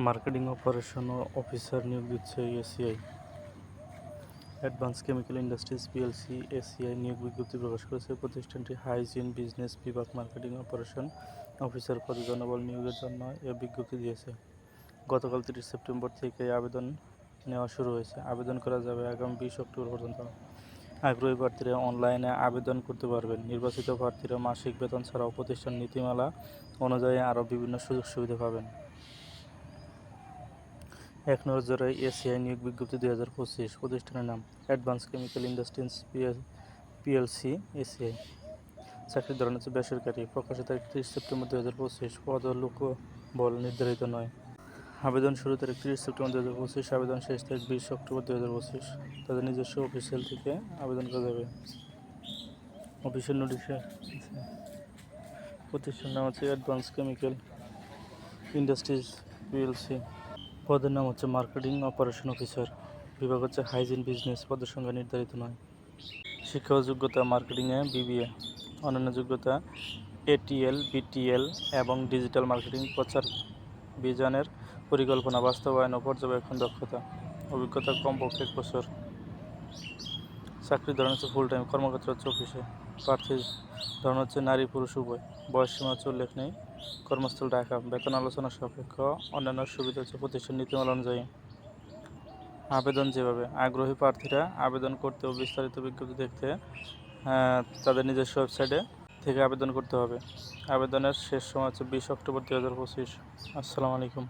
Marketing operation officer নিয়োগ দিচ্ছে ACI. Advance chemical industries PLC ACI নিয়োগ বিজ্ঞপ্তি প্রকাশ করেছে। প্রতিষ্ঠানটি হাইজিন বিজনেস বিভাগ মার্কেটিং অপারেশন অফিসার পদে জনবল নিয়োগের জন্য এ বিজ্ঞপ্তি দিয়েছে। গতকাল 30 সেপ্টেম্বর থেকে আবেদন নেওয়া শুরু হয়েছে। আবেদন করা যাবে আগামী 20 অক্টোবর পর্যন্ত। আগ্রহী প্রার্থীরা অনলাইনে আবেদন করতে পারবেন। নির্বাচিত প্রার্থীরা মাসিক বেতন ছাড়াও প্রতিষ্ঠান নীতিমালা অনুযায়ী আরও বিভিন্ন সুযোগ সুবিধা পাবেন। এক নজরে এসিআই নিয়োগ বিজ্ঞপ্তি 2025। প্রতিষ্ঠানের নাম advance chemical industries PLC ACI. চাকরির ধরন হচ্ছে বেসরকারি। প্রকাশের তারিখ 30 সেপ্টেম্বর 2025। পদ ও লোকবল নির্ধারিত নয়। আবেদন শুরু তারিখ 30 সেপ্টেম্বর 2025। আবেদন শেষ তারিখ 20 অক্টোবর 2025। তাদের নিজস্ব অফিসিয়াল থেকে আবেদন করা যাবে। অফিসিয়াল নোটিশে প্রতিষ্ঠানের নাম হচ্ছে অ্যাডভান্স কেমিক্যাল ইন্ডাস্ট্রিজ পিএলসি। পদের নাম হচ্ছে মার্কেটিং অপারেশন অফিসার। বিভাগ হচ্ছে হাইজিন বিজনেস। পদের সংখ্যা নির্ধারিত নয়। শিক্ষা ও যোগ্যতা মার্কেটিংয়ে বিবিএ। অন্যান্য যোগ্যতা এটিএল বিটিএল এবং ডিজিটাল মার্কেটিং প্রচার বিজানের পরিকল্পনা বাস্তবায়ন ও পর্যবেক্ষণ দক্ষতা। অভিজ্ঞতা কমপক্ষে 1 বছর। চাকরির ধরন হচ্ছে ফুল টাইম। কর্মক্ষেত্র হচ্ছে অফিসে। প্রার্থীর ধরন হচ্ছে নারী পুরুষ উভয়। বয়স সীমা হচ্ছে উল্লেখ নেই। কর্মস্থল ঢাকা। বেতন আলোচনা সাপেক্ষ। অন্যান্য সুবিধা হচ্ছে প্রতিষ্ঠান নীতিমালা অনুযায়ী। আবেদন যেভাবে আগ্রহী প্রার্থীরা আবেদন করতে ও বিস্তারিত বিজ্ঞপ্তি দেখতে তাদের নিজস্ব ওয়েবসাইটে থেকে আবেদন করতে হবে। আবেদনের শেষ সময় হচ্ছে 20 অক্টোবর 2025। আসসালামু আলাইকুম।